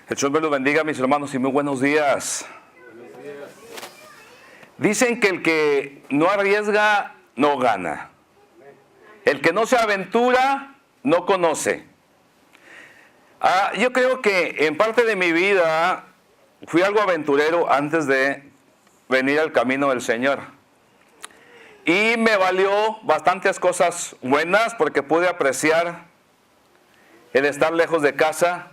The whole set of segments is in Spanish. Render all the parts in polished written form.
El Señor me los bendiga, mis hermanos, y muy buenos días. Dicen que el que no arriesga, no gana. El que no se aventura, no conoce. Yo creo que en parte de mi vida fui algo aventurero antes de venir al camino del Señor. Y me valió bastantes cosas buenas porque pude apreciar el estar lejos de casa.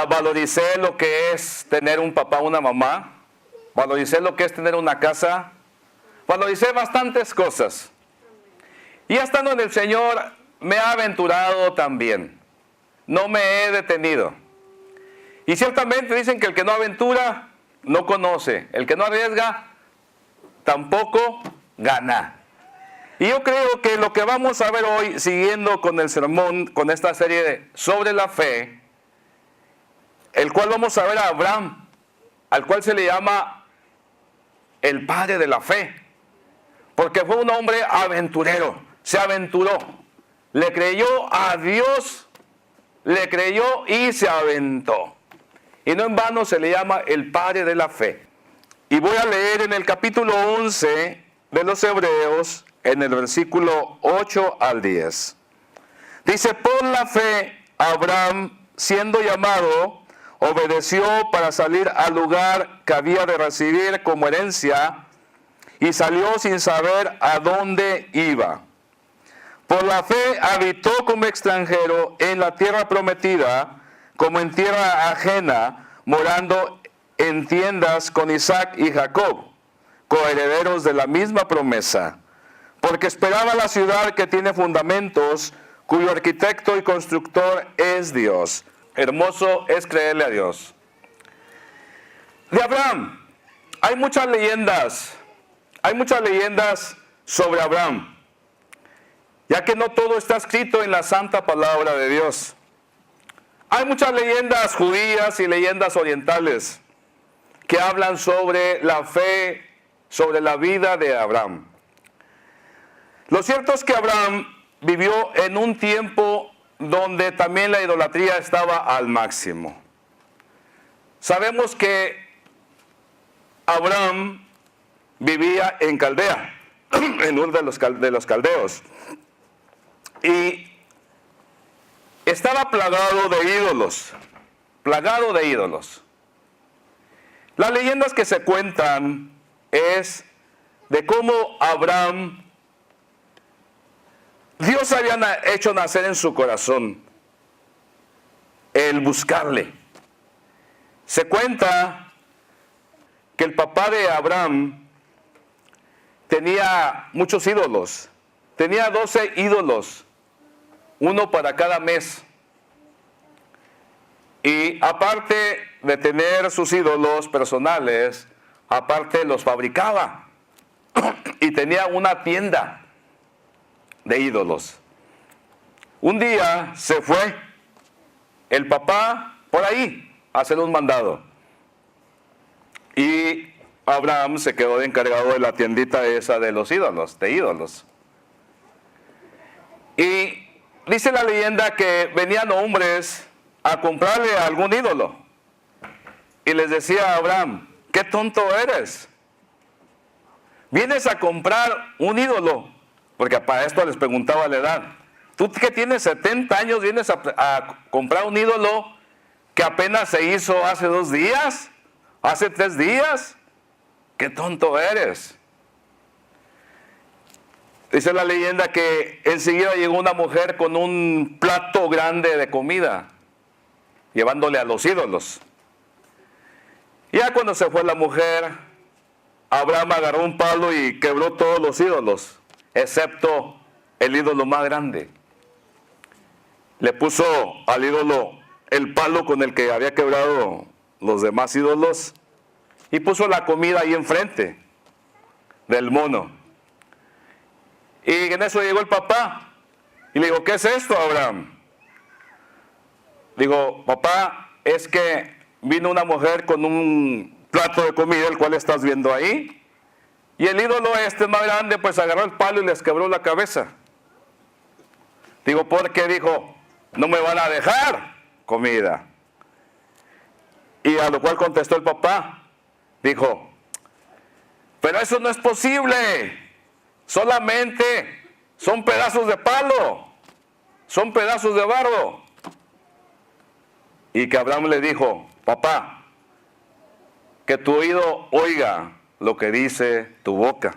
Valoricé lo que es tener un papá, una mamá. Valoricé lo que es tener una casa. Valoricé bastantes cosas. Y estando en el Señor me ha aventurado también. No me he detenido. Y ciertamente dicen que el que no aventura, no conoce. El que no arriesga, tampoco gana. Y yo creo que lo que vamos a ver hoy, siguiendo con el sermón, con esta serie sobre la fe, el cual vamos a ver a Abraham, al cual se le llama el padre de la fe, porque fue un hombre aventurero, se aventuró, le creyó a Dios, le creyó y se aventó. Y no en vano se le llama el padre de la fe. Y voy a leer en el capítulo 11 de los Hebreos, en el versículo 8 al 10. Dice: por la fe, Abraham, siendo llamado, obedeció para salir al lugar que había de recibir como herencia, y salió sin saber a dónde iba. Por la fe habitó como extranjero en la tierra prometida, como en tierra ajena, morando en tiendas con Isaac y Jacob, coherederos de la misma promesa, porque esperaba la ciudad que tiene fundamentos, cuyo arquitecto y constructor es Dios. Hermoso es creerle a Dios. De Abraham, hay muchas leyendas sobre Abraham, ya que no todo está escrito en la santa palabra de Dios. Hay muchas leyendas judías y leyendas orientales que hablan sobre la fe, sobre la vida de Abraham. Lo cierto es que Abraham vivió en un tiempo donde también la idolatría estaba al máximo. Sabemos que Abraham vivía en Caldea, en uno de los caldeos, y estaba plagado de ídolos. Las leyendas que se cuentan es de cómo Abraham, Dios había hecho nacer en su corazón el buscarle. Se cuenta que el papá de Abraham tenía muchos ídolos. Tenía 12 ídolos, uno para cada mes. Y aparte de tener sus ídolos personales, aparte los fabricaba. Y tenía una tienda de ídolos. Un día se fue el papá por ahí a hacer un mandado. Y Abraham se quedó encargado de la tiendita esa de los ídolos, Y dice la leyenda que venían hombres a comprarle a algún ídolo. Y les decía a Abraham: qué tonto eres. Vienes a comprar un ídolo. Porque para esto les preguntaba la edad. Tú que tienes 70 años vienes a comprar un ídolo que apenas se hizo hace 2 días, hace 3 días. ¡Qué tonto eres! Dice la leyenda que enseguida llegó una mujer con un plato grande de comida, llevándole a los ídolos. Ya cuando se fue la mujer, Abraham agarró un palo y quebró todos los ídolos, excepto el ídolo más grande. Le puso al ídolo el palo con el que había quebrado los demás ídolos y puso la comida ahí enfrente del mono. Y en eso llegó el papá y le dijo: ¿qué es esto, Abraham? Digo: papá, es que vino una mujer con un plato de comida, el cual estás viendo ahí, y el ídolo más grande pues agarró el palo y les quebró la cabeza. Digo: ¿por qué? Dijo: no me van a dejar. comida. Y a lo cual contestó el papá, dijo, pero eso no es posible, solamente son pedazos de palo, son pedazos de barro. Y que Abraham le dijo, papá, que tu oído oiga lo que dice tu boca.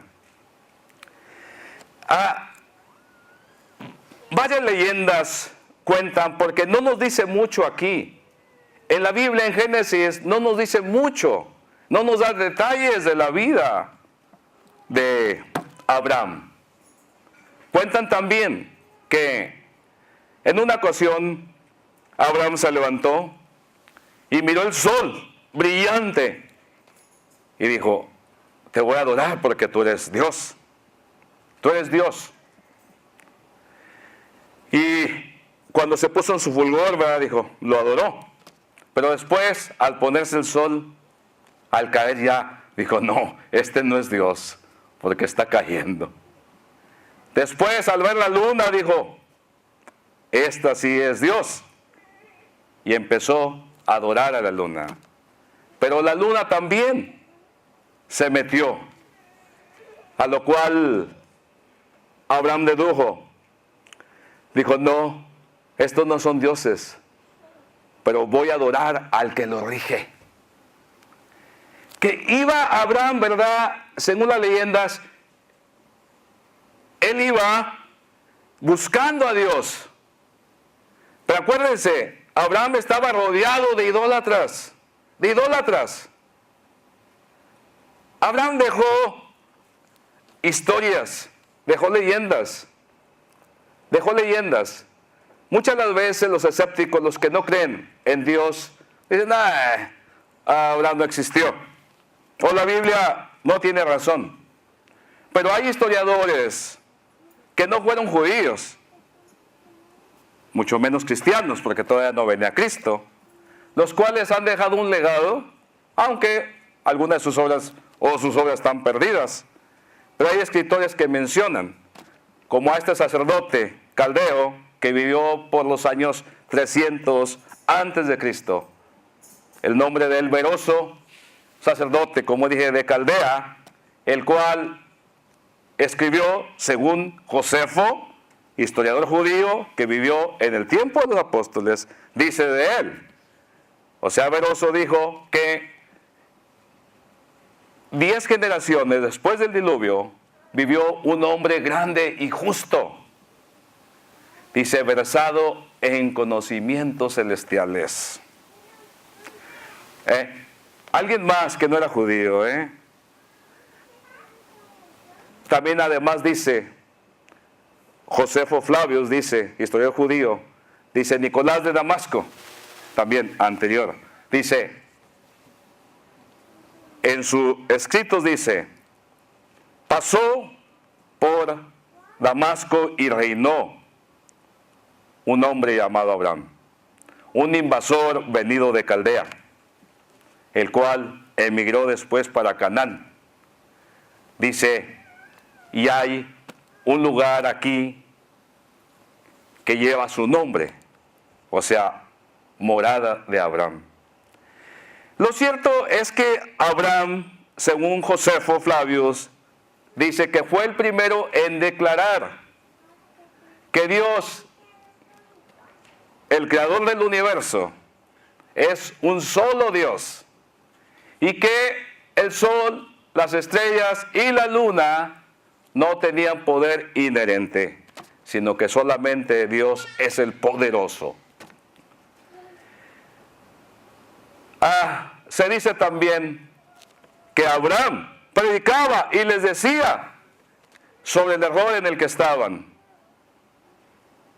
Varias leyendas cuentan, porque no nos dice mucho aquí. En la Biblia, en Génesis, no nos dice mucho, no nos da detalles de la vida de Abraham. Cuentan también que en una ocasión Abraham se levantó y miró el sol brillante y dijo, te voy a adorar porque tú eres Dios. Tú eres Dios. Y cuando se puso en su fulgor, ¿verdad? Dijo, lo adoró. Pero después, al ponerse el sol, al caer ya, dijo, no, este no es Dios, porque está cayendo. Después, al ver la luna, dijo, esta sí es Dios. Y empezó a adorar a la luna. Pero la luna también se metió. A lo cual Abraham dedujo. Dijo, no, estos no son dioses, pero voy a adorar al que lo rige. Que iba Abraham, ¿verdad? Según las leyendas, él iba buscando a Dios. Pero acuérdense, Abraham estaba rodeado de idólatras, Abraham dejó historias, dejó leyendas. Muchas las veces los escépticos, los que no creen en Dios, dicen, Abraham no existió. O la Biblia no tiene razón. Pero hay historiadores que no fueron judíos, mucho menos cristianos, porque todavía no venía Cristo, los cuales han dejado un legado, aunque algunas de sus obras están perdidas. Pero hay escritores que mencionan, como a este sacerdote caldeo que vivió por los años 300 antes de Cristo. El nombre de él, Beroso, sacerdote, como dije, de Caldea, el cual escribió, según Josefo, historiador judío que vivió en el tiempo de los apóstoles, dice de él. O sea, Beroso dijo que 10 generaciones después del diluvio vivió un hombre grande y justo. Dice, versado en conocimientos celestiales. Alguien más que no era judío. También además dice, Josefo Flavius dice, historiador judío, dice Nicolás de Damasco, también anterior, dice, en sus escritos dice, pasó por Damasco y reinó un hombre llamado Abraham, un invasor venido de Caldea, el cual emigró después para Canaán. Dice, y hay un lugar aquí que lleva su nombre, o sea, morada de Abraham. Lo cierto es que Abraham, según Josefo Flavius, dice que fue el primero en declarar que Dios, el creador del universo, es un solo Dios y que el sol, las estrellas y la luna no tenían poder inherente, sino que solamente Dios es el poderoso. Se dice también que Abraham predicaba y les decía sobre el error en el que estaban.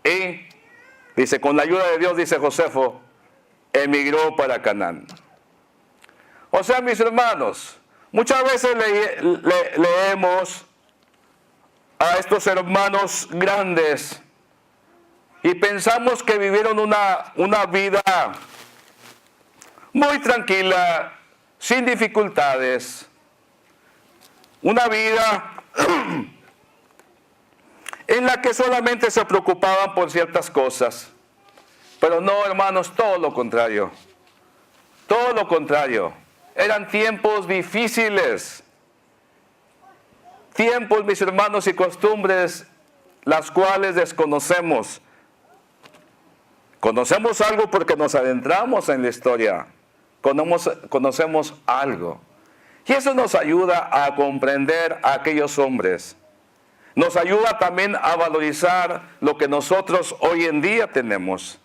Y dice, con la ayuda de Dios, dice Josefo, emigró para Canaán. O sea, mis hermanos, muchas veces leemos a estos hermanos grandes y pensamos que vivieron una vida muy tranquila, sin dificultades, una vida en la que solamente se preocupaban por ciertas cosas. Pero no, hermanos, todo lo contrario. Todo lo contrario. Eran tiempos difíciles. Tiempos, mis hermanos, y costumbres las cuales desconocemos. Conocemos algo porque nos adentramos en la historia. Conocemos algo. Y eso nos ayuda a comprender a aquellos hombres. Nos ayuda también a valorizar lo que nosotros hoy en día tenemos.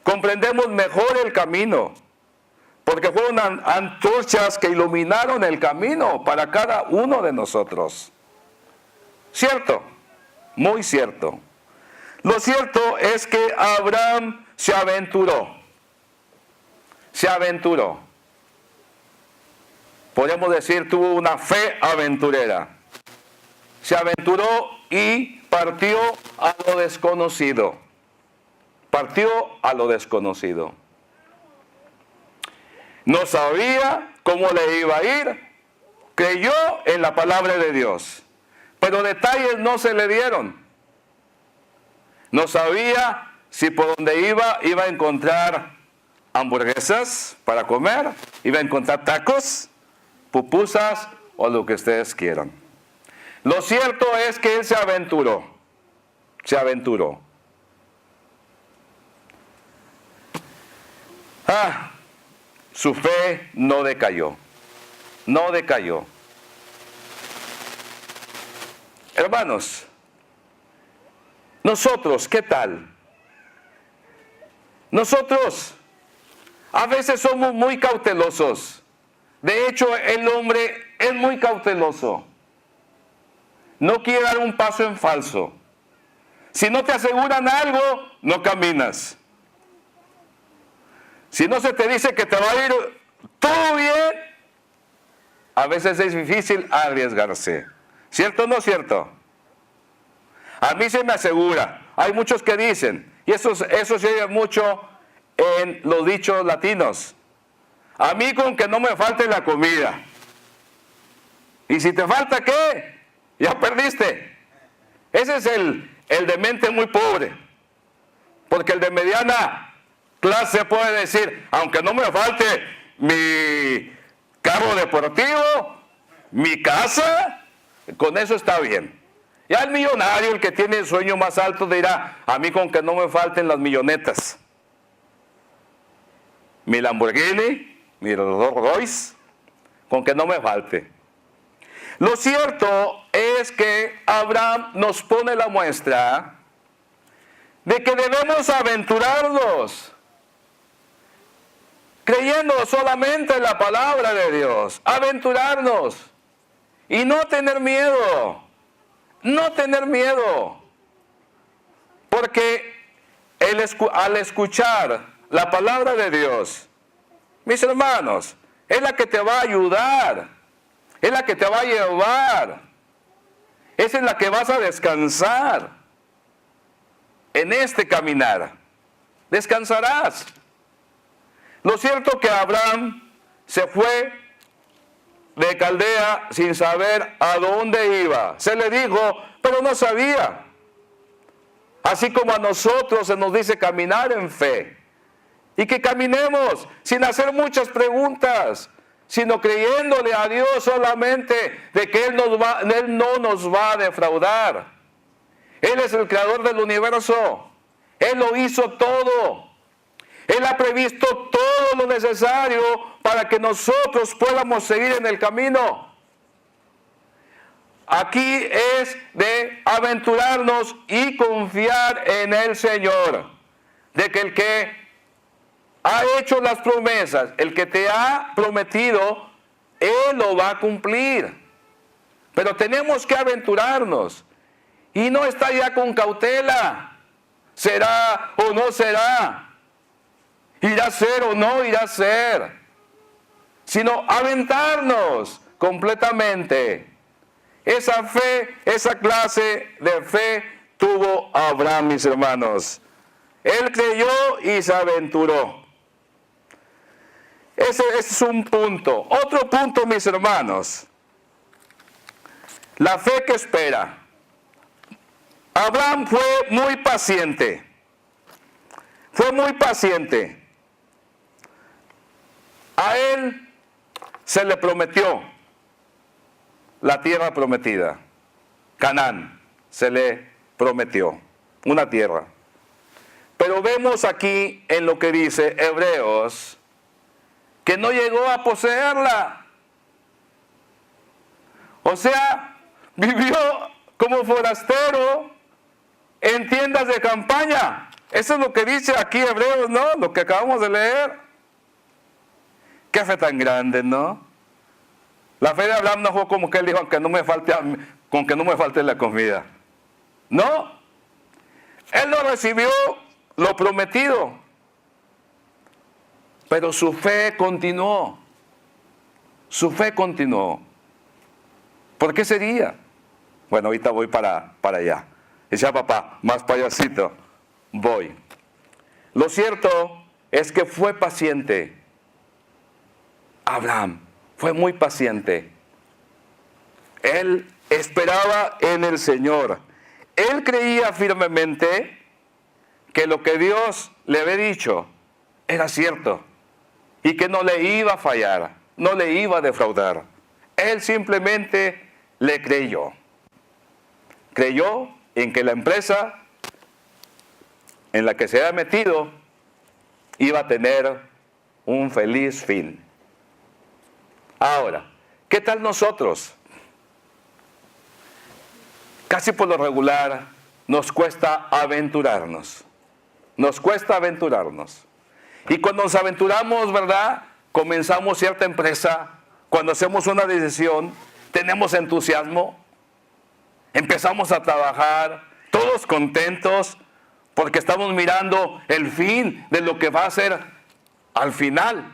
Comprendemos mejor el camino, porque fueron antorchas que iluminaron el camino para cada uno de nosotros. ¿Cierto? Muy cierto. Lo cierto es que Abraham se aventuró. Se aventuró. Podemos decir, tuvo una fe aventurera. Se aventuró y partió a lo desconocido. Partió a lo desconocido. No sabía cómo le iba a ir. Creyó en la palabra de Dios. Pero detalles no se le dieron. No sabía si por donde iba a encontrar hamburguesas para comer, iba a encontrar tacos, pupusas o lo que ustedes quieran. Lo cierto es que él se aventuró. Se aventuró. Su fe no decayó. No decayó. Hermanos, nosotros, ¿qué tal? Nosotros a veces somos muy cautelosos. De hecho, el hombre es muy cauteloso. No quiere dar un paso en falso. Si no te aseguran algo, no caminas. Si no se te dice que te va a ir todo bien, a veces es difícil arriesgarse. ¿Cierto o no cierto? A mí se me asegura. Hay muchos que dicen, y eso se oye mucho en los dichos latinos. A mí con que no me falte la comida. ¿Y si te falta qué? Ya perdiste. Ese es el de mente muy pobre. Porque el de mediana clase puede decir, aunque no me falte mi carro deportivo, mi casa, con eso está bien. Ya el millonario, el que tiene el sueño más alto, dirá, a mí con que no me falten las millonetas. Mi Lamborghini, mi Rolls Royce, con que no me falte. Lo cierto es que Abraham nos pone la muestra de que debemos aventurarnos, creyendo solamente en la palabra de Dios, aventurarnos y no tener miedo. No tener miedo, porque al escuchar la palabra de Dios, mis hermanos, es la que te va a ayudar, es la que te va a llevar, esa es la que vas a descansar en este caminar. Descansarás. Lo cierto que Abraham se fue de Caldea sin saber a dónde iba. Se le dijo, pero no sabía. Así como a nosotros se nos dice caminar en fe. Y que caminemos sin hacer muchas preguntas, sino creyéndole a Dios solamente de que Él no nos va a defraudar. Él es el creador del universo. Él lo hizo todo. Él ha previsto todo lo necesario para que nosotros podamos seguir en el camino. Aquí es de aventurarnos y confiar en el Señor. De que el que ha hecho las promesas, el que te ha prometido, Él lo va a cumplir. Pero tenemos que aventurarnos. Y no estar ya con cautela. ¿Será o no será? ¿Irá a ser o no irá a ser? Sino aventarnos completamente. Esa fe, esa clase de fe tuvo Abraham, mis hermanos. Él creyó y se aventuró. Ese es un punto. Otro punto, mis hermanos. La fe que espera. Abraham fue muy paciente. Fue muy paciente. A él se le prometió la tierra prometida. Canaán se le prometió una tierra. Pero vemos aquí en lo que dice Hebreos que no llegó a poseerla. O sea, vivió como forastero en tiendas de campaña. Eso es lo que dice aquí Hebreos, ¿no? Lo que acabamos de leer. Qué fe tan grande, ¿no? La fe de Abraham no fue como que él dijo, con que no me falte la comida. No. Él no recibió lo prometido. Pero su fe continuó. Su fe continuó. ¿Por qué sería? Bueno, ahorita voy para allá. Decía papá, más payasito, voy. Lo cierto es que fue paciente. Abraham fue muy paciente. Él esperaba en el Señor. Él creía firmemente que lo que Dios le había dicho era cierto y que no le iba a fallar, no le iba a defraudar. Él simplemente le creyó. Creyó en que la empresa en la que se había metido iba a tener un feliz fin. Ahora, ¿qué tal nosotros? Casi por lo regular nos cuesta aventurarnos. Nos cuesta aventurarnos. Y cuando nos aventuramos, ¿verdad? Comenzamos cierta empresa, cuando hacemos una decisión, tenemos entusiasmo, empezamos a trabajar, todos contentos, porque estamos mirando el fin de lo que va a ser al final.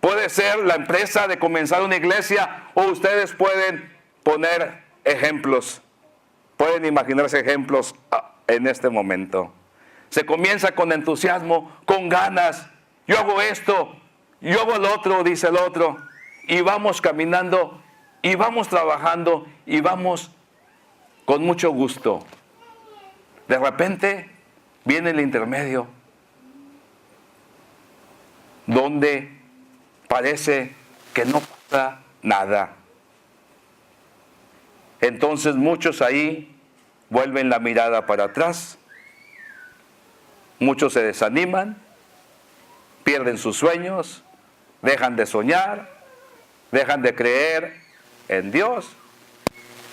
Puede ser la empresa de comenzar una iglesia, o ustedes pueden poner ejemplos, pueden imaginarse ejemplos en este momento. Se comienza con entusiasmo, con ganas. Yo hago esto, yo hago lo otro, dice el otro. Y vamos caminando, y vamos trabajando, y vamos con mucho gusto. De repente viene el intermedio, donde parece que no pasa nada. Entonces muchos ahí vuelven la mirada para atrás. Muchos se desaniman, pierden sus sueños, dejan de soñar, dejan de creer en Dios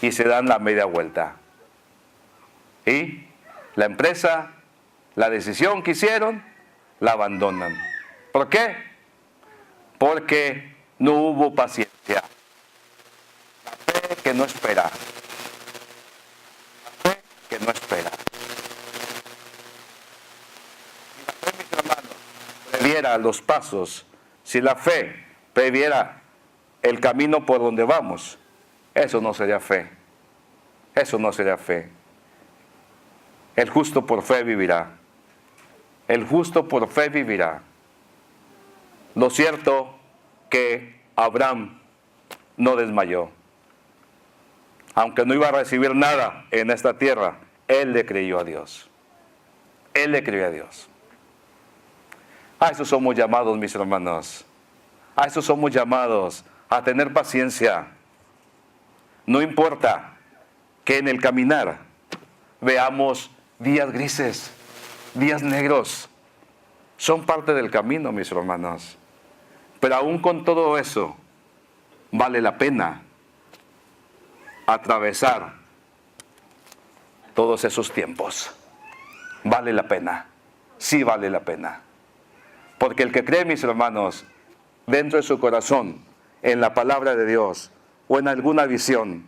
y se dan la media vuelta. Y la empresa, la decisión que hicieron, la abandonan. ¿Por qué? Porque no hubo paciencia. La fe que no espera. La fe que no espera. Previera los pasos, si la fe previera el camino por donde vamos, eso no sería fe. Eso no sería fe. El justo por fe vivirá. El justo por fe vivirá. Lo cierto que Abraham no desmayó. Aunque no iba a recibir nada en esta tierra, él le creyó a Dios. Él le creyó a Dios. A eso somos llamados, mis hermanos. A eso somos llamados, a tener paciencia. No importa que en el caminar veamos días grises, días negros. Son parte del camino, mis hermanos. Pero aún con todo eso, vale la pena atravesar todos esos tiempos. Vale la pena. Sí vale la pena. Porque el que cree, mis hermanos, dentro de su corazón, en la palabra de Dios o en alguna visión,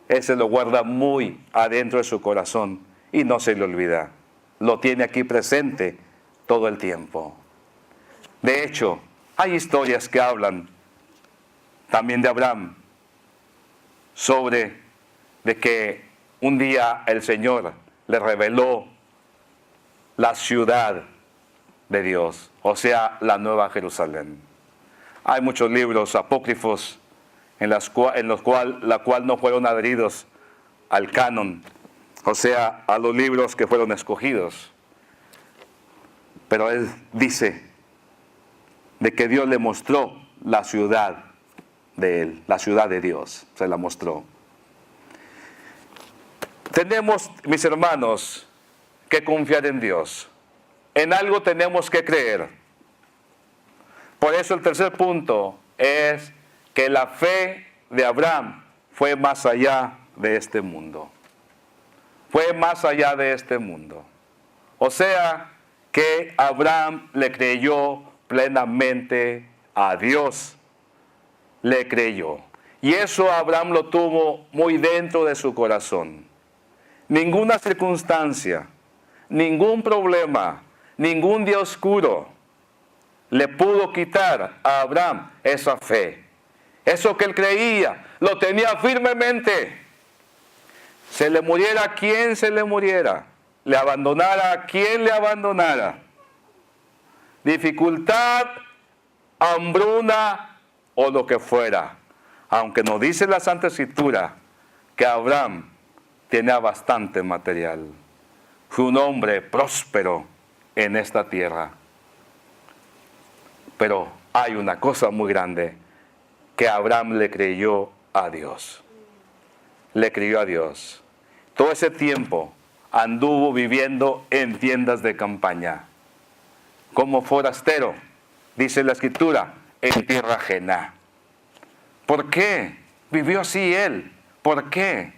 ese lo guarda muy adentro de su corazón y no se le olvida. Lo tiene aquí presente todo el tiempo. De hecho, hay historias que hablan también de Abraham sobre de que un día el Señor le reveló la ciudad de Dios, o sea, la Nueva Jerusalén. Hay muchos libros apócrifos en los cuales no fueron adheridos al canon, o sea, a los libros que fueron escogidos. Pero él dice de que Dios le mostró la ciudad de él, la ciudad de Dios, se la mostró. Tenemos, mis hermanos, que confiar en Dios. En algo tenemos que creer. Por eso el tercer punto es que la fe de Abraham fue más allá de este mundo. Fue más allá de este mundo. O sea, que Abraham le creyó plenamente a Dios. Le creyó. Y eso Abraham lo tuvo muy dentro de su corazón. Ninguna circunstancia, ningún problema, ningún día oscuro le pudo quitar a Abraham esa fe. Eso que él creía, lo tenía firmemente. Se le muriera quien se le muriera, le abandonara a quien le abandonara. Dificultad, hambruna o lo que fuera. Aunque nos dice la Santa Escritura que Abraham tenía bastante material. Fue un hombre próspero en esta tierra. Pero hay una cosa muy grande, que Abraham le creyó a Dios. Le creyó a Dios. Todo ese tiempo anduvo viviendo en tiendas de campaña, como forastero, dice la Escritura, en tierra ajena. ¿Por qué vivió así él? ¿Por qué?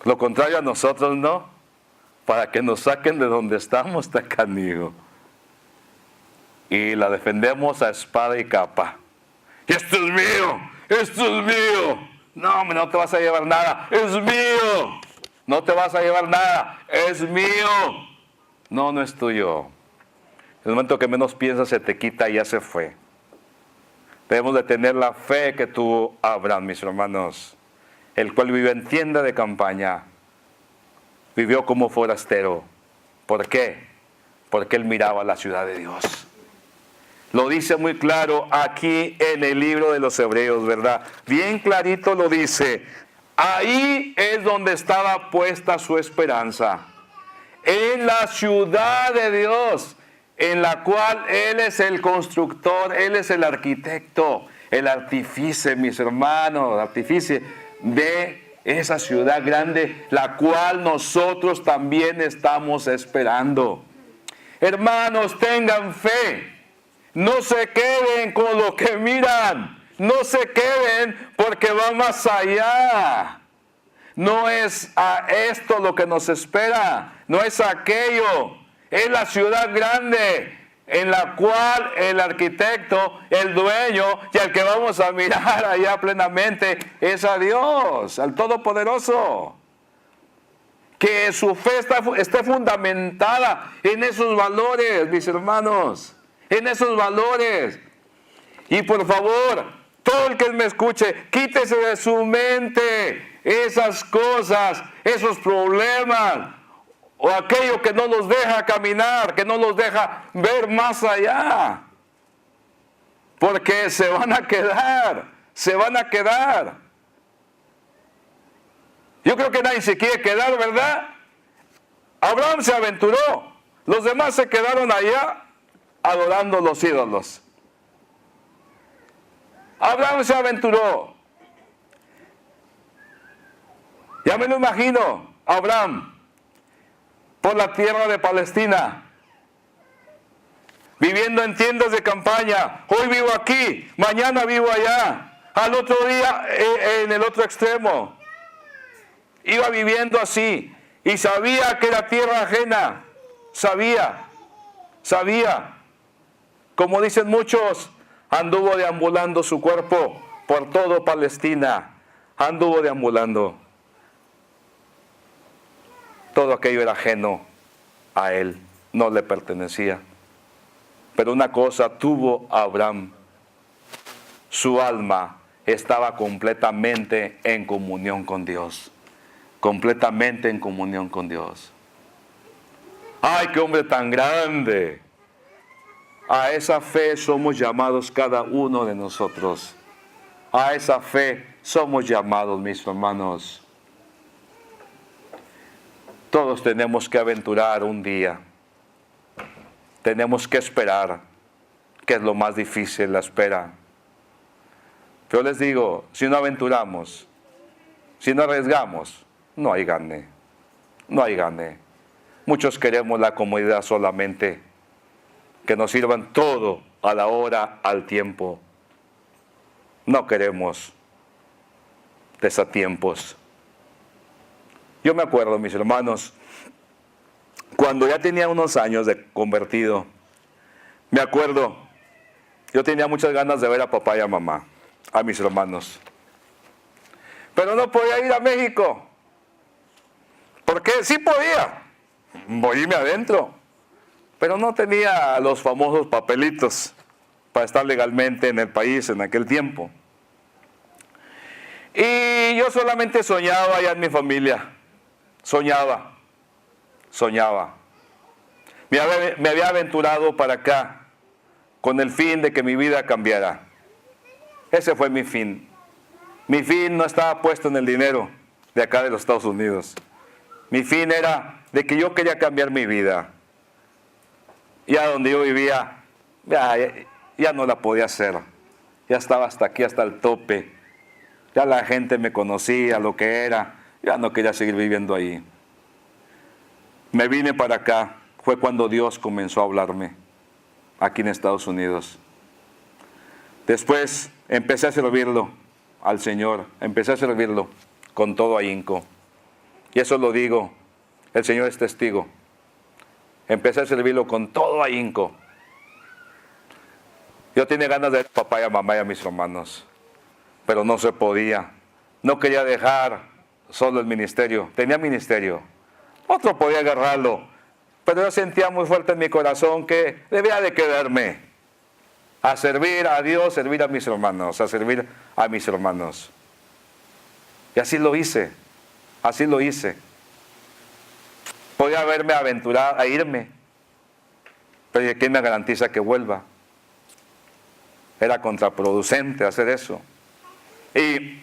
Lo contrario a nosotros, ¿no? Para que nos saquen de donde estamos, está canijo. Y la defendemos a espada y capa. ¡Esto es mío! ¡Esto es mío! No, hombre, no te vas a llevar nada. ¡Es mío! No te vas a llevar nada. ¡Es mío! No, no es tuyo. En el momento que menos piensas se te quita y ya se fue. Debemos de tener la fe que tuvo Abraham, mis hermanos, el cual vivió en tienda de campaña. Vivió como forastero. ¿Por qué? Porque él miraba la ciudad de Dios. Lo dice muy claro aquí en el libro de los Hebreos, ¿verdad? Bien clarito lo dice. Ahí es donde estaba puesta su esperanza. En la ciudad de Dios, en la cual Él es el constructor, Él es el arquitecto, el artífice, mis hermanos, el artífice de esa ciudad grande, la cual nosotros también estamos esperando. Hermanos, tengan fe. No se queden con lo que miran. No se queden porque va más allá. No es a esto lo que nos espera. No es aquello. Es la ciudad grande en la cual el arquitecto, el dueño y al que vamos a mirar allá plenamente es a Dios, al Todopoderoso. Que su fe esté fundamentada en esos valores, mis hermanos. En esos valores. Y por favor, todo el que me escuche, quítese de su mente esas cosas, esos problemas, o aquello que no los deja caminar, que no los deja ver más allá. Porque se van a quedar. Yo creo que nadie se quiere quedar, ¿verdad? Abraham se aventuró, los demás se quedaron allá adorando los ídolos. Abraham se aventuró. Ya me lo imagino, Abraham, por la tierra de Palestina, viviendo en tiendas de campaña. Hoy vivo aquí, mañana vivo allá, al otro día en el otro extremo. Iba viviendo así y sabía que era tierra ajena. Sabía. Como dicen muchos, anduvo deambulando su cuerpo por todo Palestina. Anduvo deambulando. Todo aquello era ajeno a él, no le pertenecía. Pero una cosa tuvo Abraham. Su alma estaba completamente en comunión con Dios. Completamente en comunión con Dios. ¡Ay, qué hombre tan grande! A esa fe somos llamados cada uno de nosotros. A esa fe somos llamados, mis hermanos. Todos tenemos que aventurar un día. tenemos que esperar, que es lo más difícil, la espera. Pero les digo, si no aventuramos, si no arriesgamos, no hay gane. No hay gane. Muchos queremos la comodidad solamente, que nos sirvan todo a la hora, al tiempo. No queremos desatiempos. Yo me acuerdo, mis hermanos, cuando ya tenía unos años de convertido, me acuerdo, yo tenía muchas ganas de ver a papá y a mamá, a mis hermanos. Pero no podía ir a México. Porque sí podía irme adentro, pero no tenía los famosos papelitos para estar legalmente en el país en aquel tiempo. Y yo solamente soñaba allá en mi familia. Soñaba. Me había aventurado para acá con el fin de que mi vida cambiara. Ese fue mi fin. Mi fin no estaba puesto en el dinero de acá de los Estados Unidos. Mi fin era de que yo quería cambiar mi vida. Ya donde yo vivía, ya no la podía hacer. Ya estaba hasta aquí, hasta el tope. Ya la gente me conocía, lo que era. Ya no quería seguir viviendo ahí. Me vine para acá. Fue cuando Dios comenzó a hablarme, aquí en Estados Unidos. Después empecé a servirlo al Señor. Empecé a servirlo con todo ahínco. Y eso lo digo, el Señor es testigo. Empecé a servirlo con todo ahínco. Yo tenía ganas de ver a papá y a mamá y a mis hermanos, pero no se podía. No quería dejar solo el ministerio. Tenía ministerio. Otro podía agarrarlo, pero yo sentía muy fuerte en mi corazón que debía de quedarme a servir a Dios, servir a mis hermanos, a servir a mis hermanos. Y así lo hice. Así lo hice. Podía haberme aventurado a irme, pero ¿quién me garantiza que vuelva? Era contraproducente hacer eso. Y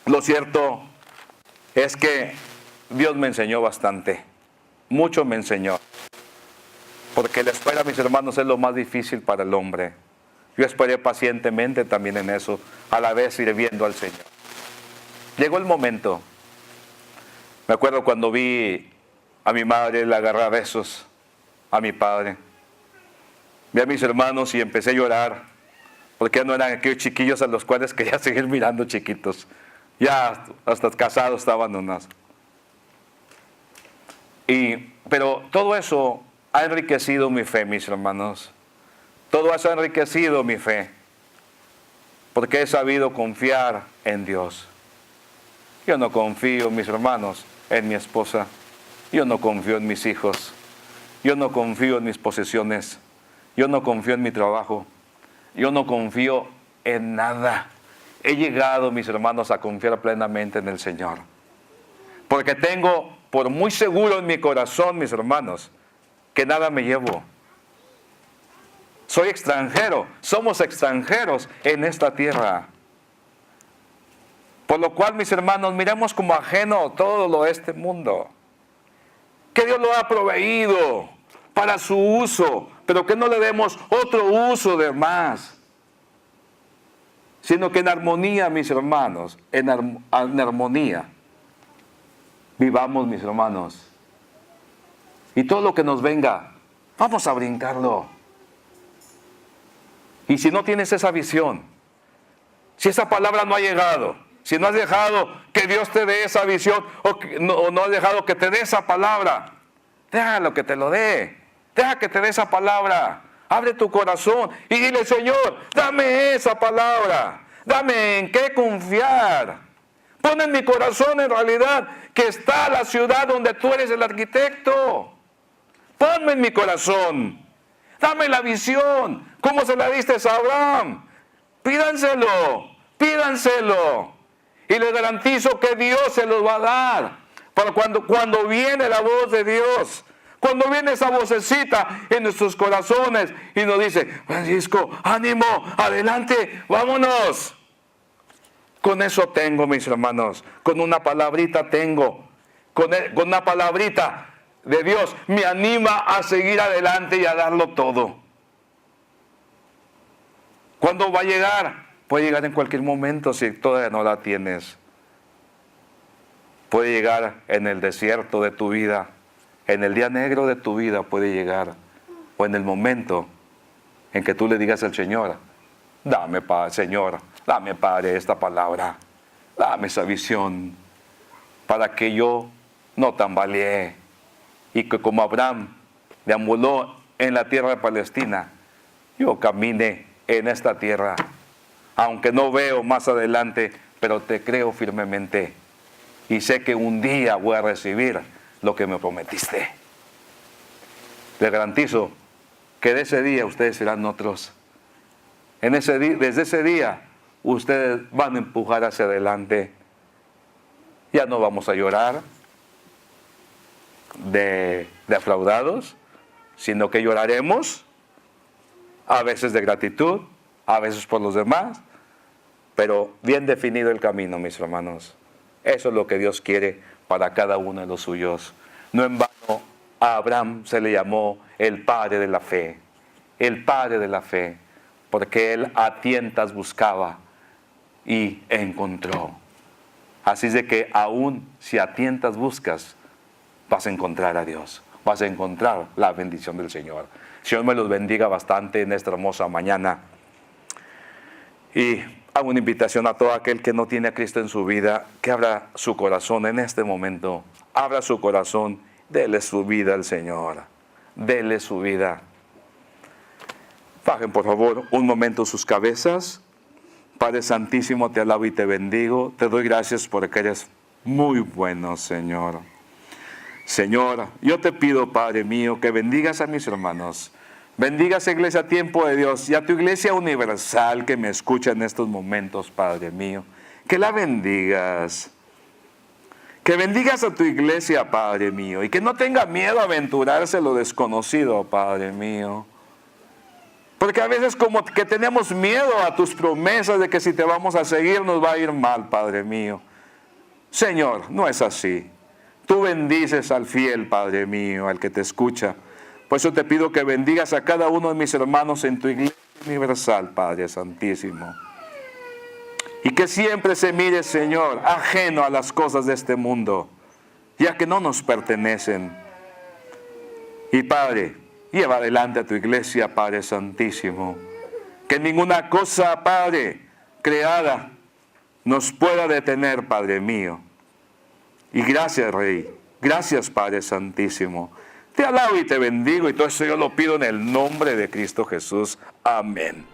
lo cierto es que Dios me enseñó bastante. Mucho me enseñó. Porque la espera, mis hermanos, es lo más difícil para el hombre. Yo esperé pacientemente también en eso, a la vez sirviendo al Señor. Llegó el momento. Me acuerdo cuando vi a mi madre le agarrar besos a mi padre. Vi a mis hermanos y empecé a llorar, porque ya no eran aquellos chiquillos a los cuales quería seguir mirando chiquitos. Ya hasta casados estaban unos. Pero todo eso ha enriquecido mi fe, mis hermanos. Todo eso ha enriquecido mi fe, porque he sabido confiar en Dios. Yo no confío, mis hermanos, en mi esposa. Yo no confío en mis hijos. Yo no confío en mis posesiones. Yo no confío en mi trabajo. Yo no confío en nada. He llegado, mis hermanos, a confiar plenamente en el Señor. Porque tengo por muy seguro en mi corazón, mis hermanos, que nada me llevo. Soy extranjero. Somos extranjeros en esta tierra. Por lo cual, mis hermanos, miremos como ajeno todo lo de este mundo. Que Dios lo ha proveído para su uso, pero que no le demos otro uso de más. Sino que en armonía, mis hermanos, en armonía, vivamos, mis hermanos. Y todo lo que nos venga, vamos a brincarlo. Y si no tienes esa visión, si esa palabra no ha llegado, si no has dejado que Dios te dé esa visión o no has dejado que te dé esa palabra, déjalo que te lo dé. Deja que te dé esa palabra. Abre tu corazón y dile: Señor, dame esa palabra. Dame en qué confiar. Pon en mi corazón en realidad que está la ciudad donde tú eres el arquitecto. Ponme en mi corazón. Dame la visión. ¿Cómo se la diste a Abraham? Pídanselo. Y les garantizo que Dios se los va a dar. Pero cuando viene la voz de Dios, cuando viene esa vocecita en nuestros corazones y nos dice: Francisco, ánimo, adelante, vámonos. Con eso tengo, mis hermanos, con una palabrita tengo. Con una palabrita de Dios me anima a seguir adelante y a darlo todo. ¿Cuándo va a llegar? Puede llegar en cualquier momento si todavía no la tienes. Puede llegar en el desierto de tu vida, en el día negro de tu vida puede llegar, o en el momento en que tú le digas al Señor, dame, Señor, dame, Padre, esta palabra, dame esa visión, para que yo no tambalee, y que como Abraham deambuló en la tierra de Palestina, yo camine en esta tierra, aunque no veo más adelante, pero te creo firmemente, y sé que un día voy a recibir lo que me prometiste. Le garantizo que de ese día ustedes serán otros. Desde ese día, ustedes van a empujar hacia adelante. Ya no vamos a llorar de defraudados, sino que lloraremos, a veces de gratitud, a veces por los demás, pero bien definido el camino, mis hermanos. Eso es lo que Dios quiere para cada uno de los suyos. No en vano a Abraham se le llamó el padre de la fe. El padre de la fe, porque él a tientas buscaba y encontró. Así es de que aún si a tientas buscas, vas a encontrar a Dios, vas a encontrar la bendición del Señor. Señor me los bendiga bastante en esta hermosa mañana. Y hago una invitación a todo aquel que no tiene a Cristo en su vida, que abra su corazón en este momento. Abra su corazón, dele su vida al Señor. Dele su vida. Bajen por favor un momento sus cabezas. Padre Santísimo, te alabo y te bendigo. Te doy gracias porque eres muy bueno, Señor. Señor, yo te pido, Padre mío, que bendigas a mis hermanos. Bendigas, Iglesia Tiempo de Dios, y a tu Iglesia Universal que me escucha en estos momentos, Padre mío. Que la bendigas. Que bendigas a tu Iglesia, Padre mío, y que no tenga miedo a aventurarse lo desconocido, Padre mío. Porque a veces como que tenemos miedo a tus promesas de que si te vamos a seguir nos va a ir mal, Padre mío. Señor, no es así. Tú bendices al fiel, Padre mío, al que te escucha. Por eso te pido que bendigas a cada uno de mis hermanos en tu Iglesia Universal, Padre Santísimo. Y que siempre se mire, Señor, ajeno a las cosas de este mundo, ya que no nos pertenecen. Y Padre, lleva adelante a tu Iglesia, Padre Santísimo. Que ninguna cosa, Padre, creada nos pueda detener, Padre mío. Y gracias, Rey. Gracias, Padre Santísimo. Te alabo y te bendigo, y todo eso yo lo pido en el nombre de Cristo Jesús. Amén.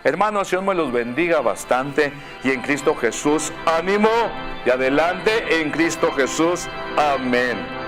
Hermanos, Dios me los bendiga bastante, y en Cristo Jesús, ánimo, y adelante en Cristo Jesús. Amén.